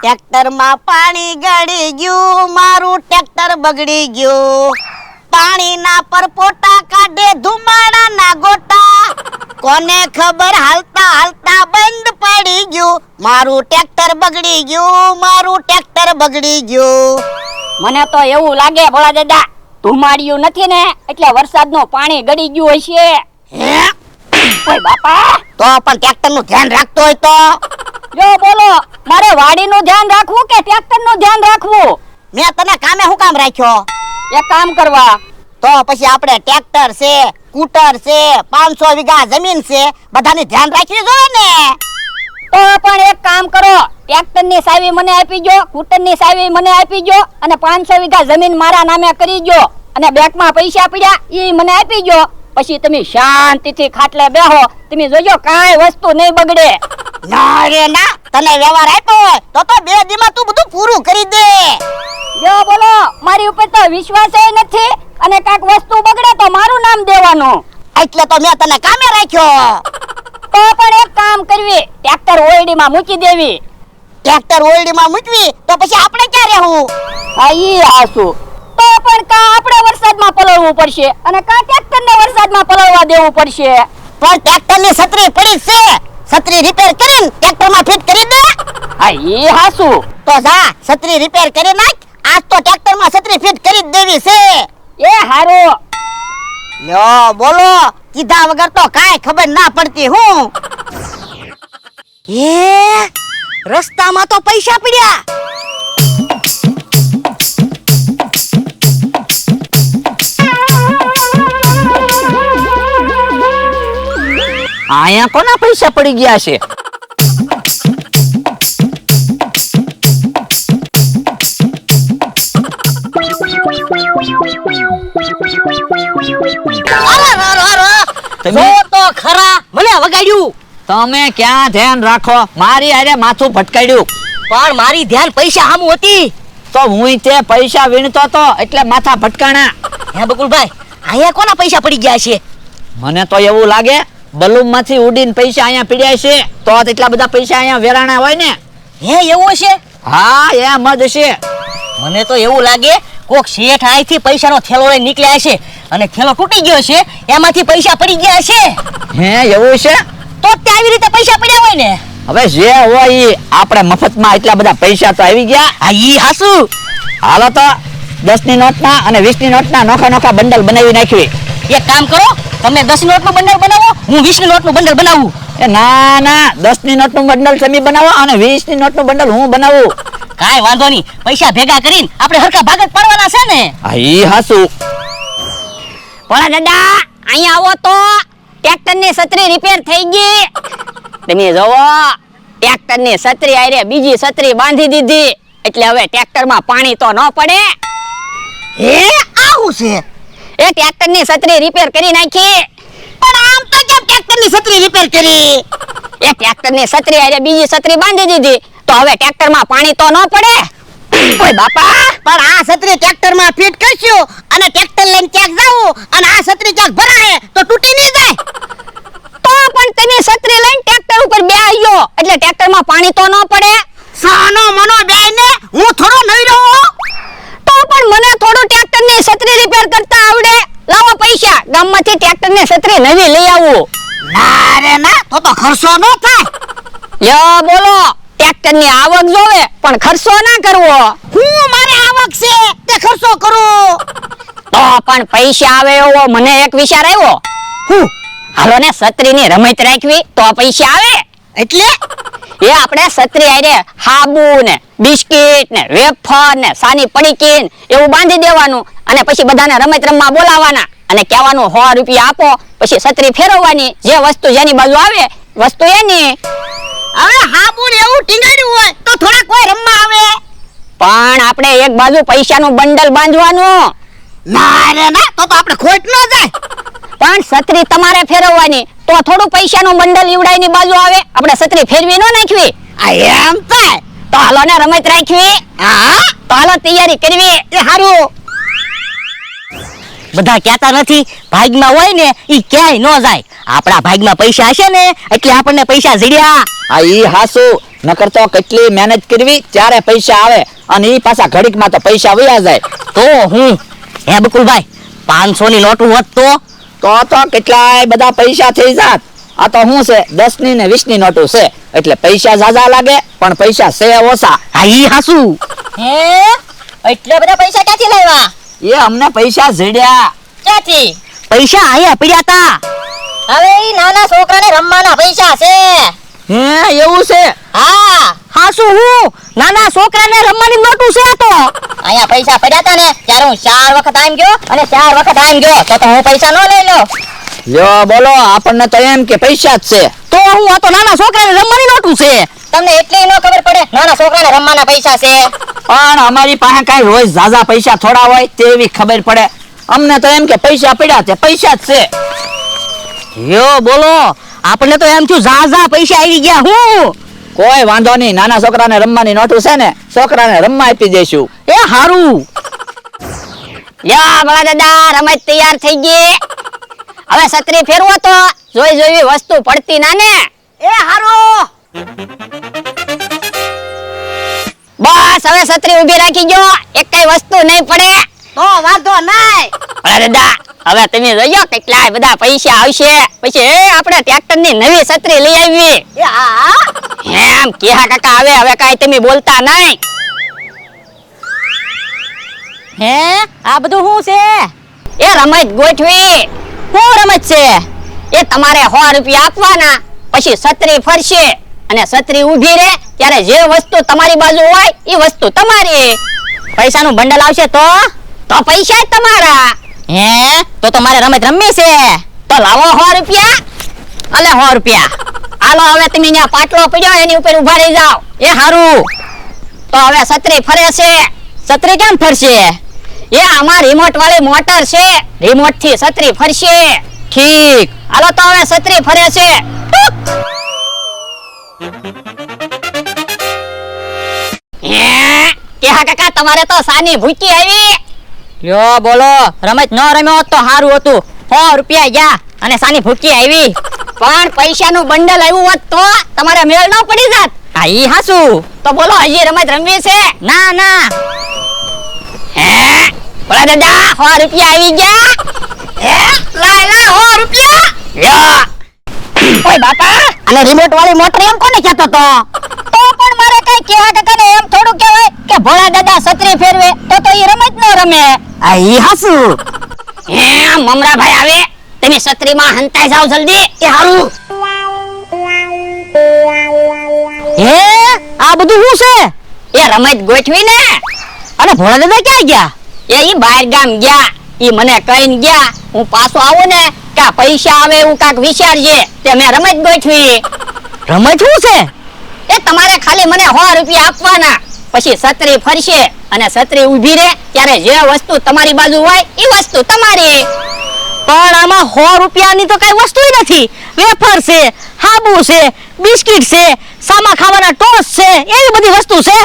Tractor માં પાણી ગળી ગયું, મારું ટ્રેક્ટર બગડી ગયું. પાણી ના પરપોટા કાઢે ધુમાડા ના ગોટા. કોને ખબર હાલતા હાલતા બંધ પડી ગયું. મારું ટ્રેક્ટર બગડી ગયું, મારું ટ્રેક્ટર બગડી ગયું. મને તો એવું લાગે ભોળા દાદા, ધુમાડિયું નથી ને એટલે વરસાદનું પાણી ગળી ગયું હશે. હે? ઓય બાપા, તો પણ ટ્રેક્ટર નું ધ્યાન રાખતો હોય તો? જો બોલો, મારે વાડીનું ધ્યાન રાખવું કે ટ્રેક્ટરનું ધ્યાન રાખવું? મેં તને કામે શું કામ રાખ્યો? એક કામ કરવા. તો પછી આપણે ટ્રેક્ટર છે, સ્કૂટર છે, 500 વીઘા જમીન છે, બધાની ધ્યાન રાખવી જોઈએ ને. તો પણ એક કામ કરો, ટ્રેક્ટરની ચાવી મને આપી જો, સ્કૂટરની ચાવી મને આપી જો અને 500 વીઘા જમીન મારા નામે કરી જો અને બેંકમાં પૈસા પડ્યા ઈ મને આપી જો. પછી તમે શાંતિથી ખાટલે બેહો, તમે જોજો કાંઈ વસ્તુ નહીં બગડે. ના રે ના, તને વ્યવહાર આપ્યો હોય તો 2 દીમાં તું બધું પૂરું કરી દે. જો બોલો, મારી ઉપર તો વિશ્વાસ નથી અને કાંઈક વસ્તુ બગડે તો મારું નામ દેવાનું. એટલે તો મેં તને કામે રાખ્યો. તો પણ એક કામ કરવી, ટ્રેક્ટર ઓરડીમાં મૂકી દેવી. ટ્રેક્ટર ઓરડીમાં મૂકવી તો પછી આપણે ક્યાં રહેવું? હા ઈ હાસુ. તો પણ કા આપણે વરસાદમાં પલળવું પડશે અને કા ટ્રેક્ટરને વરસાદમાં પલળવા દેવું પડશે. પણ ટ્રેક્ટરની છત્રી પડી છે, છત્રી રિપેર કરીને ટ્રેક્ટરમાં ફિટ કરી દે. હા ઈ હાસુ. તો જા છત્રી રિપેર કરી નાખ, આજ તો ટ્રેક્ટરમાં છત્રી ફિટ કરી જ દેવી છે. એ હારું. લ્યો બોલો, કીધા વગર તો કાંઈ ખબર ના પડતી. હું રસ્તામાં તો પૈસા પડ્યા. આયા કોના પૈસા પડી ગયા છે? જો તો ખરા, મને વગાડ્યું. તમે ક્યાં ધ્યાન રાખો, મારી હારે માથું ભટકાડ્યું. પણ મારી ધ્યાન પૈસા સામું હતી. તો હું તે પૈસા વીણતો તો એટલે માથા ભટકાણા. હે બકુલભાઈ, અહીંયા કોના પૈસા પડી ગયા છે? મને તો એવું લાગે બલૂમ માંથી ઉડીને પૈસા અહીંયા પીડ્યા છે, તો એટલા બધા પૈસા અહીંયા વેરાણા હોય ને. હે એવું છે? હા એમ જ છે. મને તો એવું લાગે કોક શેઠ અહીંથી પૈસાનો થેલો લઈને નીકળ્યા છે અને થેલો તૂટી ગયો છે, એમાંથી પૈસા પડી ગયા છે. હે એવું છે? તો તે આવી રીતે પૈસા પડ્યા હોય ને. હવે જે હોય ઈ, આપણે મફતમાં એટલા બધા પૈસા તો આવી ગયા. હા ઈ હાસુ. હાલો તો 10 ની નોટના અને 20 ની નોટના નોખા નોખા બંડલ બનાવી નાખવી. એક કામ કરો, તમે 10 નોટનું બંડલ બનાવો, હું 20 નોટનું બંડલ બનાવું. એ ના ના, 10 ની નોટનું બંડલ તમે બનાવો અને 20 ની નોટનું બંડલ હું બનાવું. કાંઈ વાંધો નહીં, પૈસા ભેગા કરીને આપણે હરખા ભાગ જ પાડવાના છે ને. હા ઈ હાસુ. ભોળા દાદા, અહીંયા આવો તો, ટ્રેક્ટરની છત્રી રિપેર થઈ ગઈ. તમે જોવો, ટ્રેક્ટરની છત્રી આરે બીજી છત્રી બાંધી દીધી એટલે હવે ટ્રેક્ટરમાં પાણી તો ન પડે. હે આવું છે? એ ટ્રેક્ટરની છત્રી રિપેર કરી નાખી. પણ આમ તો કેમ ટ્રેક્ટરની છત્રી રિપેર કરી? એ ટ્રેક્ટરની છત્રી આરે બીજી છત્રી બાંધી દીધી તો હવે ટ્રેક્ટરમાં પાણી તો ન પડે. ઓય બાપા, પણ આ છત્રી ટ્રેક્ટરમાં ફિટ કરશું અને ટ્રેક્ટર લઈને ક્યાંક જાવું અને આ છત્રી ક્યાંક ભરાય તો તૂટી નહીં જાય. તો પણ તમે છત્રી લઈને ટ્રેક્ટર ઉપર બેહ્યો એટલે ટ્રેક્ટરમાં પાણી તો ન પડે. સાનો મનો બેને હું થોડો નહીં રહું. તો પણ મને થોડું ટ્રેક્ટરની છત્રી રિપેર કરતા આવડે. લાવો પૈસા, ગામમાંથી ટ્રેક્ટરની છત્રી નવી લઈ આવું. ના રે ના, તો ખર્ચો ન થાય. યો બોલો, ટ્રેક્ટરની આવક જોવે પણ ખર્ચો ના કરવો. હું મારે આવક છે તે ખર્ચો કરું. તો પણ પૈસા આવે એવો મને એક વિચાર આવ્યો. હું હાલો ને છત્રીની રમત રાખવી તો પૈસા આવે. એટલે એ આપણે છત્રી આરે હાબુ ને બિસ્કિટ ને વેફર ને સાની પડીકી એવું બાંધી દેવાનું અને પછી બધાને રમત રમવા બોલાવવાના અને કહેવાનું 100 રૂપિયા આપો, પછી છત્રી ફેરવવાની, જે વસ્તુ જેની બાજુ આવે વસ્તુ એની. હવે હાબુ ને એવું ટીંગાડ્યું હોય તો થોડા કોઈ રમવા આવે. પણ આપણે એક બાજુ પૈસાનું બંડલ બાંધવાનું. ના રે ના, તો આપણે ખોટ ન જાય. પણ છત્રી તમારે ફેરવવાની તો થોડું પૈસાનું બંડલ ઈવડાઈની બાજુ આવે, આપણે છત્રી ફેરવી ન નાખવી. આ એમ થાય? તો હાલો ને રમત રાખવી. હા તો હાલો તૈયારી કરવી. એ હારું. બધા કહેતા નથી ભાગમાં હોય ને ઈ ક્યાંય ન જાય. આપણા ભાગમાં પૈસા હશે ને એટલે આપણને પૈસા જડ્યા. આ ઈ હાસુ. નકર તો કેટલી મહેનત કરવી ત્યારે પૈસા આવે અને ઈ પાછા ઘડીકમાં તો પૈસા વયા જાય. તો હું હે બકુલભાઈ 500 ની નોટ હોત તો કેટલાય બધા પૈસા થઈ જાત. આ તો શું છે 10 ની ને 20 ની નોટો છે એટલે પૈસા ઝાઝા લાગે પણ પૈસા છે ઓછા. હા ઈ હાસુ. હે એટલા બધા પૈસા ક્યાંથી લાવ્યા? એ અમને પૈસા જડ્યા. ક્યાંથી? પૈસા અહીંયા પડ્યા તા. હવે ઈ નાના છોકરાને રમવાના પૈસા છે. હે એવું છે? હા હાસુ હું નાના છોકરાને રમવાની નોટું છે આ તો. અહીંયા પૈસા પડ્યા તા ને ત્યારે હું 4 વખત આમ ગયો અને 4 વખત આમ ગયો તો હું પૈસા ન લઈ લો. લ્યો બોલો આપણને તો એમ કે પૈસા જ છે. તો હું આ તો નાના છોકરાને રમવાની નોટું છે. તમને એટલી ન ખબર પડે નાના છોકરાને રમવાના પૈસા છે? પણ અમારી પાસે કઈ રોજ ઝાઝા પૈસા થોડા હોય તેવી ખબર પડે. અમને તો એમ કે પૈસા પડ્યા છે પૈસા જ છે. યો બોલો આપણને તો એમ થયું ઝાઝા પૈસા આવી ગયા હું. કોઈ વાંધો નહીં, નાના છોકરાને રમવાની નોટું છે ને છોકરાને રમવા આપી દઈશું. એ હારું. લ્યો બળા દાદા રમત તૈયાર થઈ ગઈ. હવે છત્રી ફેરવો તો જોઈ જોઈ વસ્તુ પડતી ના ને. એ હારું. બસ હવે છત્રી ઊભી રાખી જો એકેય વસ્તુ નહીં પડે. તો વાંધો નહીં. બળા દાદા હવે તમે જોયો કેટલાય બધા પૈસા આવશે પછી આપણે ટ્રેક્ટરની નવી છત્રી લઈ આવી. એ હા એમ કેહા કાકા હવે કાઈ તમે બોલતા નહીં. હે આ બધું શું છે? એ રમત ગોઠવી. શું રમત છે? એ તમારે 100 રૂપિયા આપવાના પછી છત્રી ફરશે અને છત્રી ઊભી રહે ત્યારે જે વસ્તુ તમારી બાજુ હોય એ વસ્તુ તમારી. પૈસાનું બંડલ આવશે તો પૈસા જ તમારા. હે તો મારે રમત રમવી છે. તો લાવો 100 રૂપિયા. અલે 100 રૂપિયા. હાલો હવે તમે અહીંયા પાટલો પડ્યો એની ઉપર ઊભા રહી જાઓ. એ હારું. તો હવે છત્રી ફરે છે. છત્રી કેમ ફરશે? એ આમાં રિમોટ વાળી મોટર છે રિમોટ થી છત્રી ફરશે. ઠીક. હાલો તો હવે છત્રી ફરે છે. કેહા કાકા તમારે તો સાની ભૂકી આવી. લ્યો બોલો રમત ન રમ્યો હોત તો સારું હતું. 100 રૂપિયા ગયા અને સાની ભૂકી આવી. પણ પૈસાનું બંડલ આવ્યું હોત તો તમારે મેળ ન પડી જાત. આ ઈ હાસુ. તો બોલો હજી રમત રમવી છે? ના ના. બોલા દાદા 100 રૂપિયા આવી ગયા. લાય 100 રૂપિયા. લ્યો. ઓય બાપા અને રિમોટ વાળી મોટર એમ કોને કહેતો તો? તો પણ મારે કઈ કેવા કાકાને એમ થોડું કહેવાય કે ભોળા દાદા છત્રી ફેરવે તો ઈ રમત ન રમે. આ ઈ હાસુ. મમરા ભાઈ આવે તમે છત્રીમાં હંતાઈ જાવ જલ્દી. એ હારું. હે આ બધું શું છે? એ રમત ગોઠવી ને. અને ભોળા દાદા ક્યાં ગયા? ઈ બહાર ગામ ગયા. ઈ મને કહીને ગયા હું પાછો આવું ને કે પૈસા આવે એવું કાક વિચારજે તે મેં રમત ગોઠવી. રમત શું છે? એ તમારે ખાલી મને 100 રૂપિયા આપવાના પછી છત્રી ફરશે અને છત્રી ઊભી રહે ત્યારે જે વસ્તુ તમારી બાજુ હોય એ વસ્તુ તમારી. પણ આમાં 100 રૂપિયાની તો કઈ વસ્તુ નથી. વેફર છે, હાબુ છે, બિસ્કિટ છે, સામા ખાવાના ટોસ છે, એવી બધી વસ્તુ છે.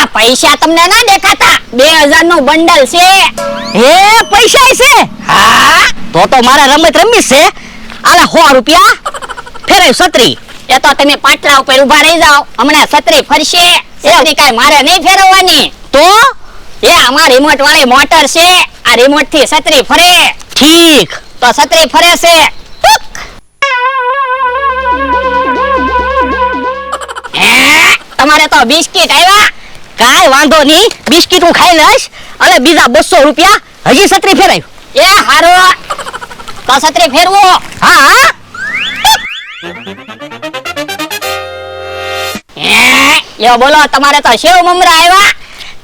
આ પૈસા તમને ના દેખાતા 2000 નું બંડલ છે. હે પૈસા છે? હા તો મારે રમત રમવી છે. આલે 100 રૂપિયા ફેરાય છત્રી. એ તો તમે પાટલા ઉપર ઊભા રહી જાઓ હમણાં છત્રી ફરશે. છત્રી કાઈ મારે નહીં ફેરવવાની. તો એ આમાં રિમોટ વાળી મોટર છે આ રિમોટ થી છત્રી ફરે. ઠીક. તો છત્રી ફરે છે. તમારે તો બિસ્કિટ આવ્યા. કાઈ વાંધો નહીં, બિસ્કિટ હું ખાઈ લઈશ. અને બીજા 200 રૂપિયા હજી છત્રી ફેરાય. એ હારો તો છત્રી ફેરવો. હા હા. યો બોલો તમારે તો સેવ મમરા આવ્યા.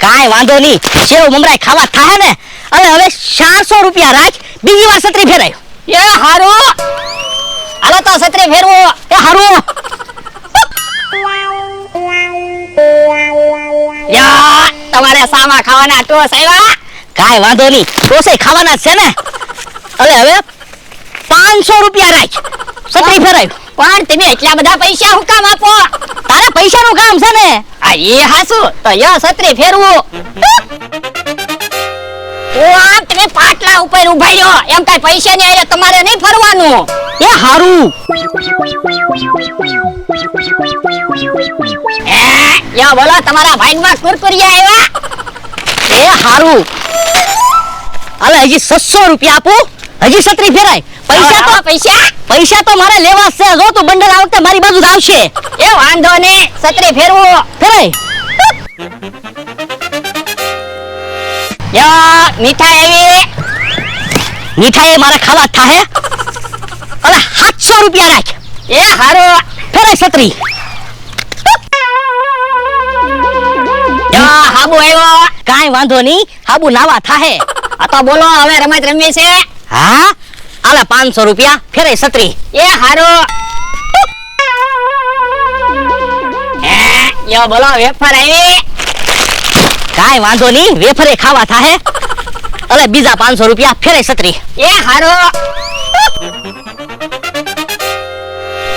કાઈ વાંધો નહીં, સેવ મમરાઈ ખાવા થાય ને. અને હવે 400 રૂપિયા રાખ, બીજી વાર છત્રી ફેરાય. એ હારો હાલો તો છત્રી ફેરવો. એ હારું. યા તમારે સામા ખાવાના ટોસ આવ્યા. કાઈ વાંધો નહીં, ટોસે ખાવાના જ છે ને. અને હવે 500 રૂપિયા રાખ, છત્રી ફેરાય. પણ તમે એટલા બધા પૈસા હું કામ આપો? તારે પૈસાનું કામ છે ને. આ એ હાસુ તો યો છત્રી ફેરવો. હું તમે પાટલા ઉપર ઉભા રહ્યો એમ કઈ પૈસા ની આરે તમારે નહીં ફરવાનું એ હારું યા બોલો તમારા ભાગમાં કુરકુરિયા આવ્યા એ હારું હાલે હજી 600 રૂપિયા આપો હજી છત્રી ફેરાય પૈસા તો મારે લેવા છે જો તું બંડલ આ વખતે મારી બાજુ જ આવશે એ વાંધો ને છત્રી ફેરવો ફેરાય યા મીઠાઈ આવી મીઠાઈ મારે ખાવા થાહે અલે 700 રૂપિયા રાખ એ હારો ફેરાય છત્રી યા હાબુ આવ્યો કાઈ વાંધો નહીં હાબુ નાવા થાહે આ તો બોલો હવે રમત રમવી છે હા આલા 500 રૂપિયા ફેરાય છત્રી એ હારો યો બોલો વેફર આવી કાઈ વાંધો નહીં વેફરે ખાવા થાહે અલે બીજા 500 રૂપિયા ફેરાય છત્રી એ હારો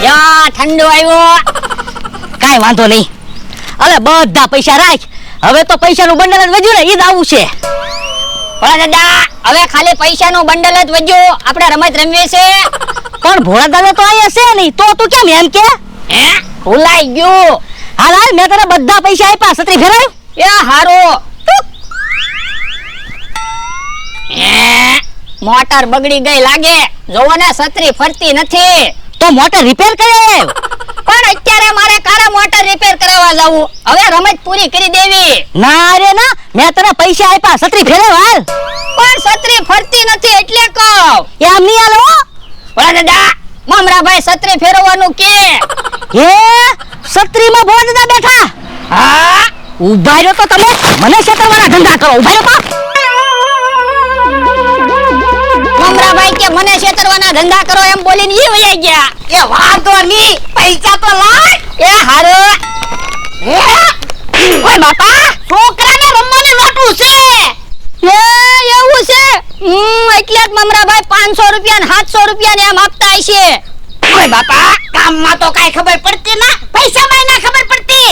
યા ઠંડો આવ્યો કાઈ વાંધો નહીં અલે બધા પૈસા રાખ હવે તો પૈસાનું બંડલ જ વધ્યું ને ઈ જ આવું છે ભોળા દાદા હવે ખાલી પૈસાનું બંડલ જ વધ્યું આપણે રમત રમવી છે પણ ભોળા દાદા તો અહીંયા છે નહીં તો તું કેમ એમ કે હે ભૂલાઈ ગયું હાલ હાલ મેં તને બધા પૈસા આપ્યા છત્રી ફેરાય એ હારો મોટર બગડી ગઈ લાગે જોવો ને છત્રી ફરતી નથી તો મોટર રિપેર કરે પણ અત્યારે મારે કારે મોટર રિપેર કરાવવા જવું હવે રમત પૂરી કરી દેવી ના રે ના મેં તને પૈસા આપ્યા છત્રી ફેરાય હાલ પણ છત્રી ફરતી નથી એટલે કહું એમ નહીં હાલો ભોળા દાદા મમરાભાઈ છત્રી ફેરવવાનું કે હે છત્રીમાં ભોળા દાદા બેઠા હા ઉભા રહ્યો તો તમે મને છેતરવાના ધંધા કરો ઉભા રહ્યો તો મમરાભાઈ કે મને છેતરવાના ધંધા કરો એમ બોલીને ઈ વયા ગયા એ વાંધો નહીં પૈસા તો લાય એ હારો ઓય બાપા છોકરાને રમવાની નોટું છે એ એવું છે એટલે જ મમરાભાઈ 500 રૂપિયા ને 700 રૂપિયા ને એમ આપતા હશે ઓય બાપા કામમાં તો કાઈ ખબર પડતી ના પૈસામાં ના ખબર પડતી